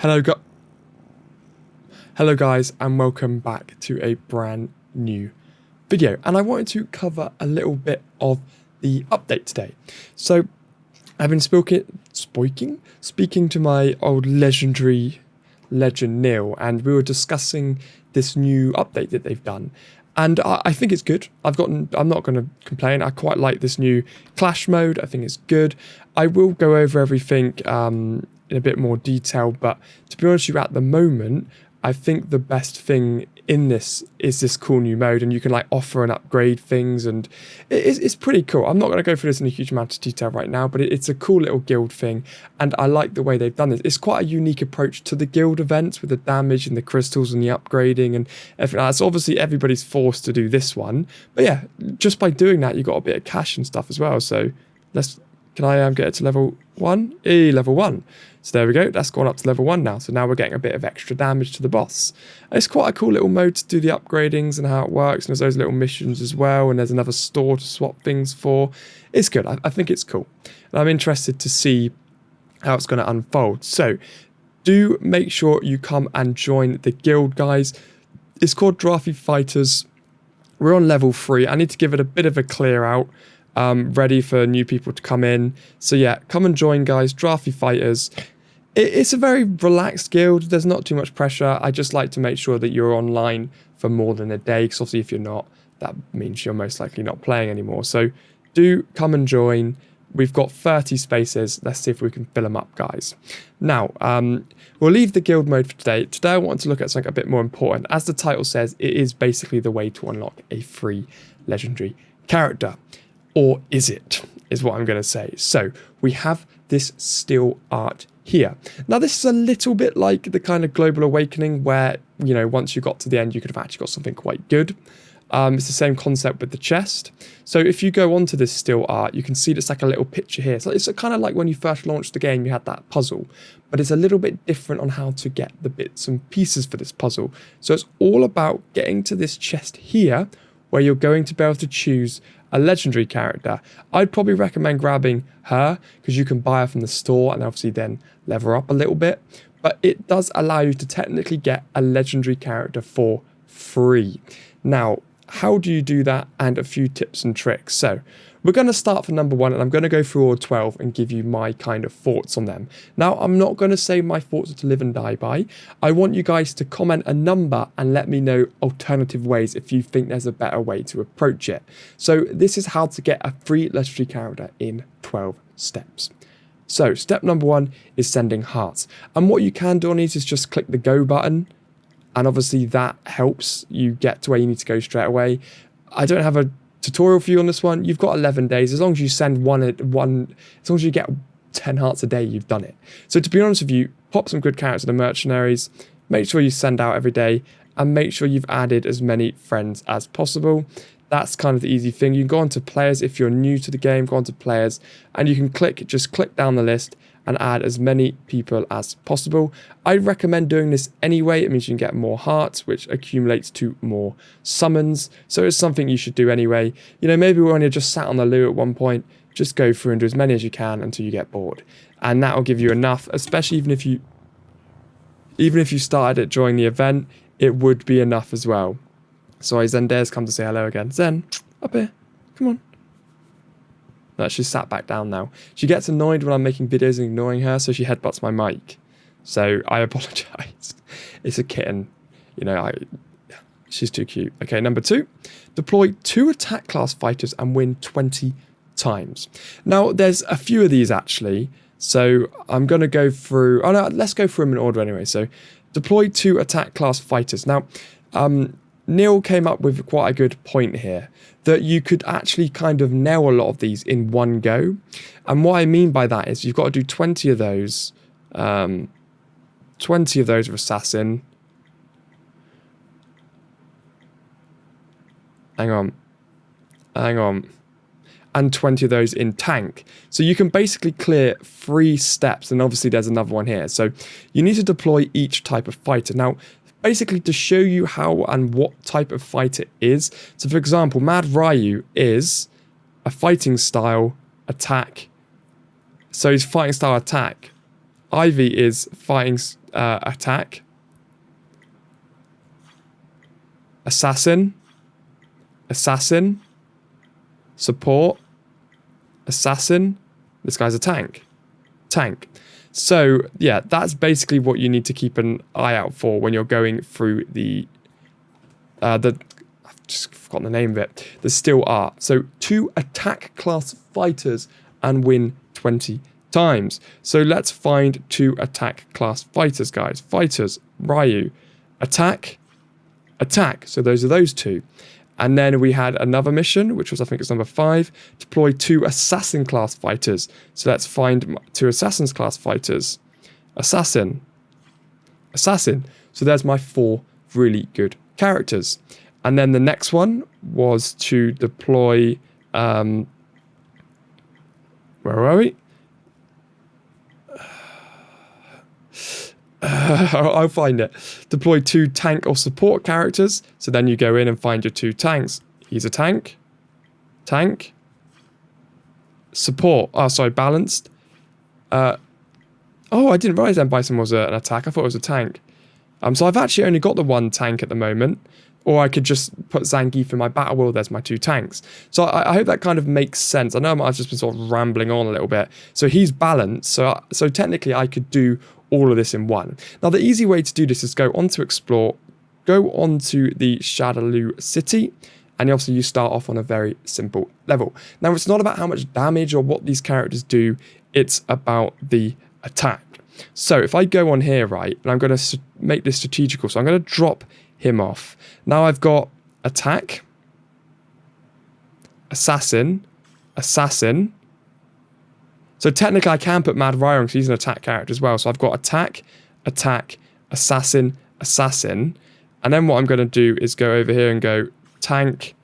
Hello, hello guys, and welcome back to a brand new video. And I wanted to cover a little bit of the update today. So I've been speaking to my old legendary legend Neil, and we were discussing this new update that they've done. And I think it's good. I'm not going to complain. I quite like this new clash mode. I think it's good. I will go over everything in a bit more detail, but to be honest with you, at the moment, I think the best thing in this is this cool new mode, and you can like offer and upgrade things, and it's pretty cool. I'm not going to go through this in a huge amount of detail right now, but it's a cool little guild thing, and I like the way they've done this. It's quite a unique approach to the guild events with the damage and the crystals and the upgrading and everything like that. So obviously everybody's forced to do this one, but yeah, just by doing that, you got a bit of cash and stuff as well. So can I get it to level 1? Level 1. So there we go, that's gone up to level 1 now. So now we're getting a bit of extra damage to the boss. And it's quite a cool little mode to do the upgradings and how it works. And there's those little missions as well. And there's another store to swap things for. It's good, I think it's cool. And I'm interested to see how it's going to unfold. So do make sure you come and join the guild, guys. It's called Giraffeyjosh. We're on level 3. I need to give it a bit of a clear out. Ready for new people to come in. So yeah, come and join, guys. Giraffeyjosh. It's a very relaxed guild. There's not too much pressure. I just like to make sure that you're online for more than a day, because obviously if you're not, that means you're most likely not playing anymore. So do come and join. We've got 30 spaces. Let's see if we can fill them up, guys. Now, we'll leave the guild mode for today. Today I want to look at something a bit more important. As the title says, it is basically the way to unlock a free legendary character. Or is it, is what I'm going to say. So we have this still art here. Now this is a little bit like the kind of Global Awakening where, you know, once you got to the end, you could have actually got something quite good. It's the same concept with the chest. So if you go onto this still art, you can see it's like a little picture here. So it's kind of like when you first launched the game, you had that puzzle, but it's a little bit different on how to get the bits and pieces for this puzzle. So it's all about getting to this chest here, where you're going to be able to choose a legendary character. I'd probably recommend grabbing her because you can buy her from the store and obviously then level her up a little bit. But it does allow you to technically get a legendary character for free. Now, how do you do that? And a few tips and tricks. So we're going to start for number 1, and I'm going to go through all 12 and give you my kind of thoughts on them. Now, I'm not going to say my thoughts are to live and die by. I want you guys to comment a number and let me know alternative ways if you think there's a better way to approach it. So this is how to get a free legendary character in 12 steps. So step number 1 is sending hearts. And what you can do on these is just click the go button. And obviously that helps you get to where you need to go straight away. I don't have a tutorial for you on this one. You've got 11 days. As long as you send one, as long as you get 10 hearts a day, you've done it. So to be honest with you, pop some good characters to the mercenaries, make sure you send out every day, and make sure you've added as many friends as possible. That's kind of the easy thing. You can go on to players if you're new to the game, go on to players, and you can just click down the list and add as many people as possible. I recommend doing this anyway. It means you can get more hearts, which accumulates to more summons. So it's something you should do anyway. You know, maybe when you're just sat on the loo at one point, just go through and do as many as you can until you get bored. And that will give you enough, especially even if you started it during the event, it would be enough as well. Sorry, Zendare's come to say hello again. Zen, up here, come on. No, she's sat back down now. She gets annoyed when I'm making videos and ignoring her, so she headbutts my mic. So I apologise. It's a kitten. You know, she's too cute. Okay, number 2. Deploy 2 attack class fighters and win 20 times. Now, there's a few of these actually. So I'm going to go through... Oh no, let's go through them in order anyway. So deploy 2 attack class fighters. Now, Neil came up with quite a good point here, that you could actually kind of nail a lot of these in one go. And what I mean by that is you've got to do 20 of those. 20 of those with assassin. Hang on. And 20 of those in tank. So you can basically clear 3 steps, and obviously there's another one here. So you need to deploy each type of fighter. Now, basically to show you how and what type of fighter it is. So for example, Mad Ryu is a fighting style attack. So he's fighting style attack. Ivy is fighting attack. Assassin. Assassin. Support. Assassin. This guy's a tank. Tank. So, yeah, that's basically what you need to keep an eye out for when you're going through the I've just forgotten the name of it. The Steel Art. So, 2 attack class fighters and win 20 times. So, let's find 2 attack class fighters, guys. Fighters, Ryu. Attack. Attack. So, those are those 2. And then we had another mission, which was, I think it's number 5, deploy 2 assassin class fighters. So let's find 2 assassins class fighters. Assassin. Assassin. So there's my 4 really good characters. And then the next one was to deploy, where are we? I'll find it. Deploy 2 tank or support characters. So then you go in and find your 2 tanks. He's a tank. Tank. Support. Oh, sorry, balanced. Oh, I didn't realize then Bison was an attack. I thought it was a tank. So I've actually only got the 1 tank at the moment. Or I could just put Zangief in my battle wheel. There's my 2 tanks. So I hope that kind of makes sense. I know I've just been sort of rambling on a little bit. So he's balanced. So technically I could do all of this in one. Now the easy way to do this is go on to explore, go on to the Shadaloo City, and obviously you start off on a very simple level. Now it's not about how much damage or what these characters do, it's about the attack. So if I go on here, right, and I'm going to make this strategical, so I'm going to drop him off. Now I've got attack, assassin, assassin. So technically I can put Mad Ryan because he's an attack character as well. So I've got attack, attack, assassin, assassin. And then what I'm going to do is go over here and go tank,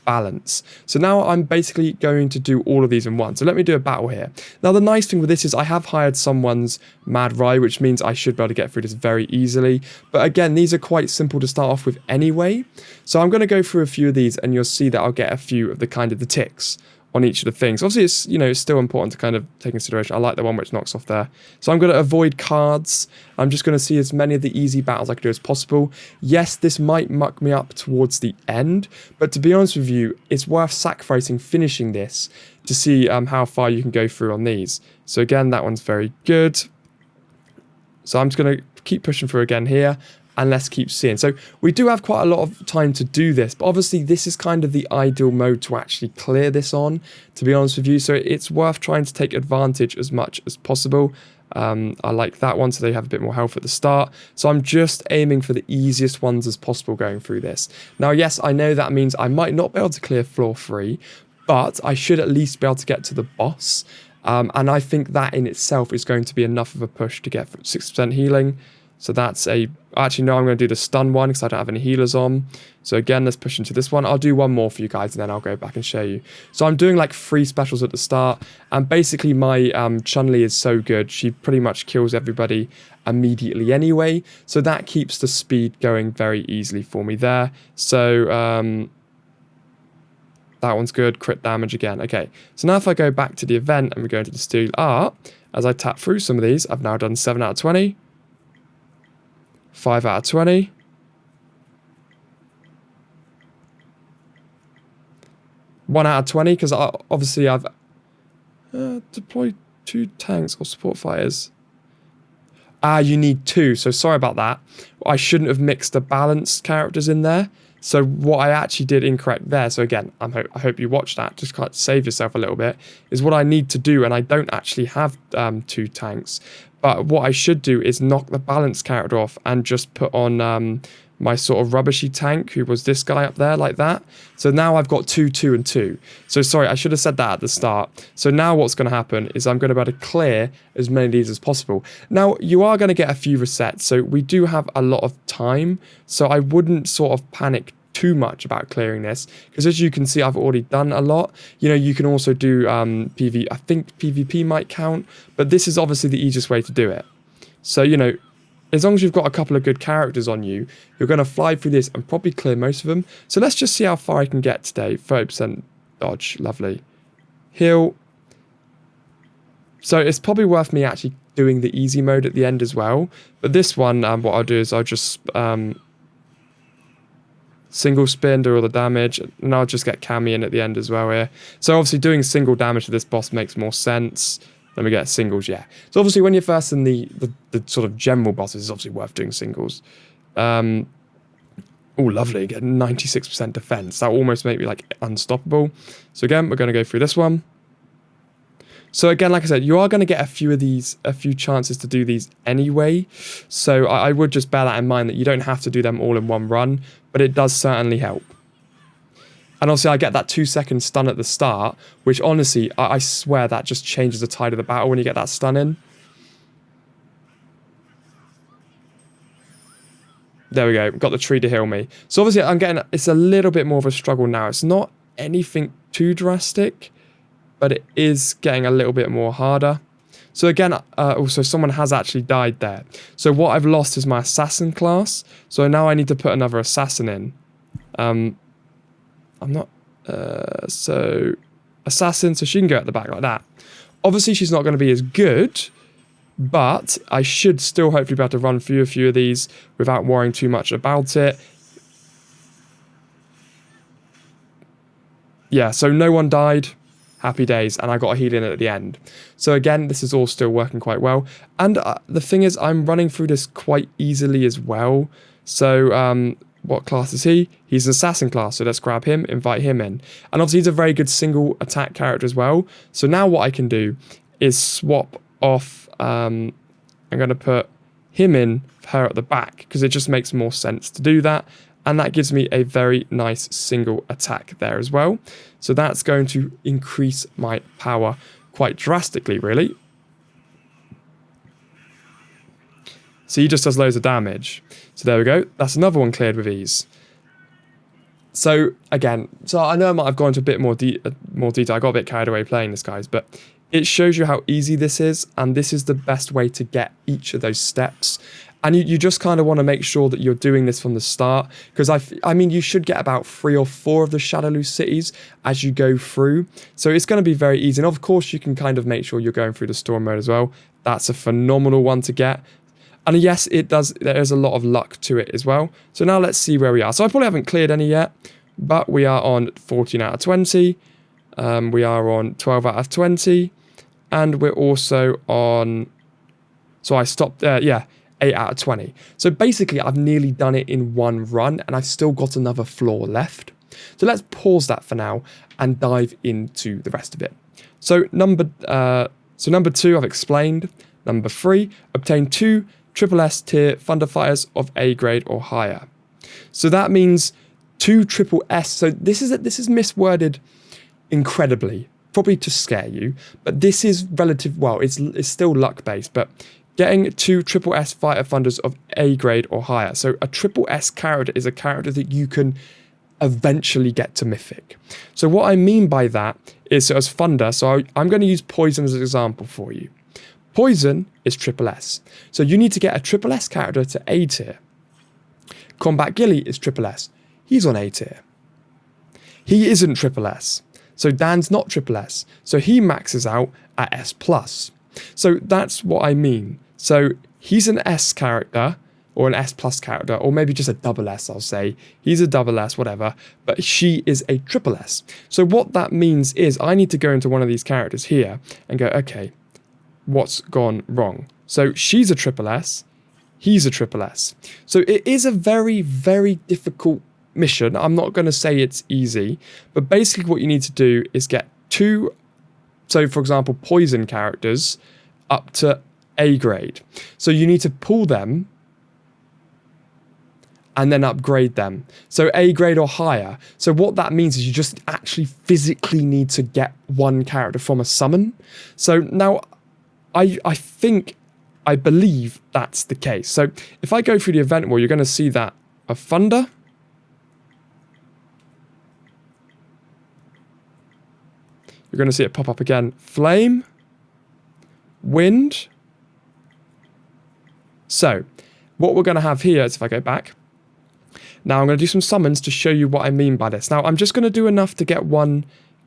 balance. So now I'm basically going to do all of these in one. So let me do a battle here. Now the nice thing with this is I have hired someone's Mad Rye, which means I should be able to get through this very easily. But again, these are quite simple to start off with anyway. So I'm going to go through a few of these and you'll see that I'll get a few of the kind of the ticks on each of the things. Obviously, it's, you know, it's still important to kind of take consideration. I like the one which knocks off there. So I'm going to avoid cards. I'm just going to see as many of the easy battles I can do as possible. Yes, this might muck me up towards the end, but to be honest with you, it's worth sacrificing finishing this to see how far you can go through on these. So again, that one's very good. So I'm just going to keep pushing through again here. And let's keep seeing. So we do have quite a lot of time to do this, but obviously this is kind of the ideal mode to actually clear this on, to be honest with you. So it's worth trying to take advantage as much as possible. I like that one, so they have a bit more health at the start. So I'm just aiming for the easiest ones as possible going through this. Now, yes, I know that means I might not be able to clear floor 3, but I should at least be able to get to the boss. And I think that in itself is going to be enough of a push to get 6% healing. So that's a... Actually, no, I'm going to do the stun one because I don't have any healers on. So again, let's push into this one. I'll do one more for you guys and then I'll go back and show you. So I'm doing like 3 specials at the start. And basically my Chun-Li is so good. She pretty much kills everybody immediately anyway. So that keeps the speed going very easily for me there. So that one's good. Crit damage again. Okay, so now if I go back to the event and we go into the Steel Art, as I tap through some of these, I've now done 7 out of 20. 5 out of 20. 1 out of 20, because obviously I've deployed 2 tanks or support fighters. You need 2, so sorry about that. I shouldn't have mixed the balanced characters in there. So what I actually did incorrect there, so again, I hope you watched that, just kind of save yourself a little bit, is what I need to do, and I don't actually have 2 tanks. But what I should do is knock the balanced character off and just put on my sort of rubbishy tank, who was this guy up there, like that. So now I've got 2, 2, and 2. So sorry, I should have said that at the start. So now what's going to happen is I'm going to be able to clear as many of these as possible. Now, you are going to get a few resets, so we do have a lot of time. So I wouldn't sort of panic too much about clearing this, because as you can see, I've already done a lot. You know, you can also do PV. I think PvP might count, but this is obviously the easiest way to do it. So, you know, as long as you've got a couple of good characters on you, you're going to fly through this and probably clear most of them. So let's just see how far I can get today. 30% dodge, lovely. Heal. So it's probably worth me actually doing the easy mode at the end as well. But this one, what I'll do is I'll just single spin, do all the damage, and I'll just get Cammy in at the end as well here. So obviously doing single damage to this boss makes more sense. Then we get singles, yeah. So obviously when you're first in the sort of general bosses, it's obviously worth doing singles. Oh, lovely, get 96% defense. That will almost make me like unstoppable. So again, we're going to go through this one. So again, like I said, you are going to get a few chances to do these anyway. So I would just bear that in mind that you don't have to do them all in one run, but it does certainly help. And obviously I get that 2-second stun at the start, which honestly, I swear that just changes the tide of the battle when you get that stun in. There we go, got the tree to heal me. So obviously I'm getting, it's a little bit more of a struggle now. It's not anything too drastic, but it is getting a little bit more harder. So again, also someone has actually died there. So what I've lost is my assassin class. So now I need to put another assassin in. I'm not, so assassin, so she can go at the back like that. Obviously she's not going to be as good, but I should still hopefully be able to run through a few of these without worrying too much about it. Yeah, so no one died. Happy days. And I got a heal in at the end. So again, this is all still working quite well. And the thing is, I'm running through this quite easily as well. So what class is he? He's an assassin class. So let's grab him, invite him in. And obviously he's a very good single attack character as well. So now what I can do is swap off. I'm going to put him in for her at the back because it just makes more sense to do that. And that gives me a very nice single attack there as well. So that's going to increase my power quite drastically, really. So he just does loads of damage. So there we go. That's another one cleared with ease. So again, so I know I might have gone into a bit more detail. I got a bit carried away playing this, guys, but it shows you how easy this is. And this is the best way to get each of those steps. And you just kind of want to make sure that you're doing this from the start. Because I mean, you should get about 3 or 4 of the Shadowloo cities as you go through. So it's going to be very easy. And of course, you can kind of make sure you're going through the storm mode as well. That's a phenomenal one to get. And yes, it does. There is a lot of luck to it as well. So now let's see where we are. So I probably haven't cleared any yet, but we are on 14 out of 20. We are on 12 out of 20. And we're also on... So I stopped there, yeah. 8 out of 20. So basically, I've nearly done it in one run, and I've still got another floor left. So let's pause that for now and dive into the rest of it. So number 2, I've explained. Number 3, obtain 2 SSS tier Thunder Fighters of A grade or higher. So that means 2 SSS. So this is misworded incredibly, probably to scare you, but this is relative. Well, it's still luck based, but getting 2 SSS Fighter Thunders of A grade or higher. So a SSS character is a character that you can eventually get to Mythic. So what I mean by that is, so as Thunder, so I'm going to use Poison as an example for you. Poison is SSS. So you need to get a SSS character to A tier. Combat Gilly is SSS. He's on A tier. He isn't SSS. So Dan's not SSS. So he maxes out at S+. So that's what I mean. So he's an S character or an S+ character, or maybe just a double S, I'll say. He's a double S, whatever, but she is a SSS. So what that means is I need to go into one of these characters here and go, okay, what's gone wrong? So she's a SSS, he's a SSS. So it is a very, very difficult mission. I'm not going to say it's easy, but basically what you need to do is get 2, so for example, Poison characters up to A grade. So you need to pull them and then upgrade them. So A grade or higher. So what that means is you just actually physically need to get one character from a summon. So now I believe that's the case. So if I go through the event wall, you're going to see that a Thunder, you're going to see it pop up again. Flame, Wind. So what we're going to have here is, if I go back, now I'm going to do some summons to show you what I mean by this. Now I'm just going to do enough to get one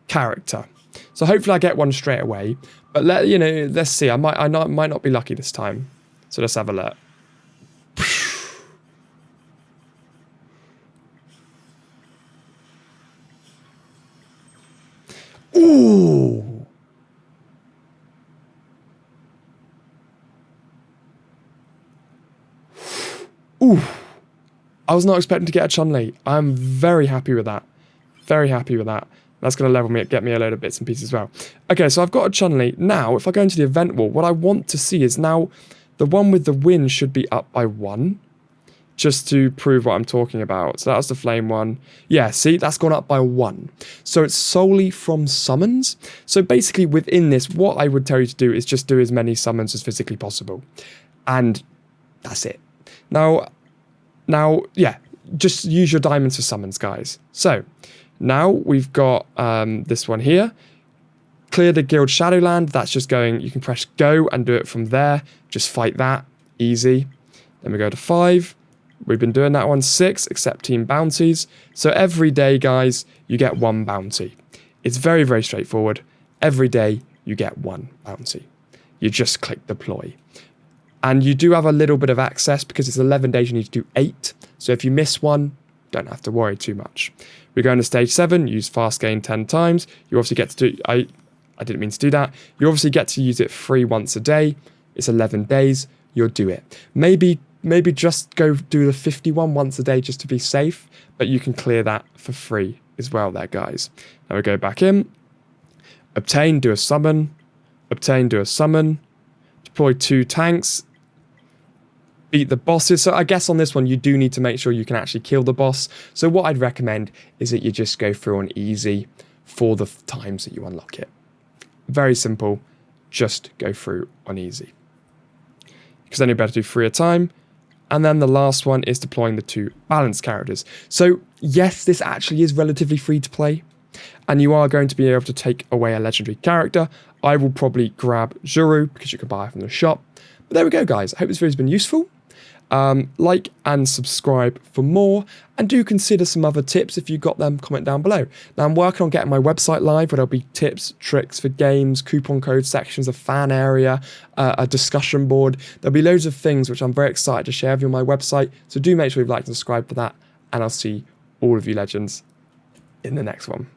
character. So hopefully I get one straight away. But let's see. I might not be lucky this time. So let's have a look. Ooh. Ooh. I was not expecting to get a Chun-Li. I'm very happy with that. Very happy with that. That's going to level me, get me a load of bits and pieces as well. Okay, so I've got a Chun-Li. Now, if I go into the event wall, what I want to see is now the one with the win should be up by 1. Just to prove what I'm talking about. So that was the flame one. Yeah, see, that's gone up by 1. So it's solely from summons. So basically within this, what I would tell you to do is just do as many summons as physically possible. And that's it. Now, yeah, just use your diamonds for summons, guys. So now we've got this one here. Clear the guild Shadowland. That's just going, you can press go and do it from there. Just fight that. Easy. Then we go to 5. We've been doing that one. 6, accept team bounties. So every day, guys, you get 1 bounty. It's very, very straightforward. Every day, you get 1 bounty. You just click deploy. And you do have a little bit of access because it's 11 days, you need to do 8. So if you miss one, don't have to worry too much. We're going to stage 7, use fast gain 10 times. You obviously get to do, I didn't mean to do that. You obviously get to use it free once a day. It's 11 days, you'll do it. Maybe just go do the 51 once a day just to be safe, but you can clear that for free as well there, guys. Now we go back in, obtain, do a summon, obtain, do a summon, deploy 2 tanks, beat the bosses. So I guess on this one, you do need to make sure you can actually kill the boss. So what I'd recommend is that you just go through on easy for the times that you unlock it. Very simple, just go through on easy. Because then you're better to do 3 at a time. And then the last one is deploying the 2 balanced characters. So yes, this actually is relatively free to play. And you are going to be able to take away a legendary character. I will probably grab Juri because you can buy it from the shop. But there we go, guys. I hope this video has been useful. Like and subscribe for more, and do consider some other tips. If you've got them, comment down below. Now I'm working on getting my website live where there'll be tips, tricks for games, coupon code sections, a fan area, a discussion board. There'll be loads of things which I'm very excited to share with you on my website, so do make sure you've liked and subscribed for that, and I'll see all of you legends in the next one.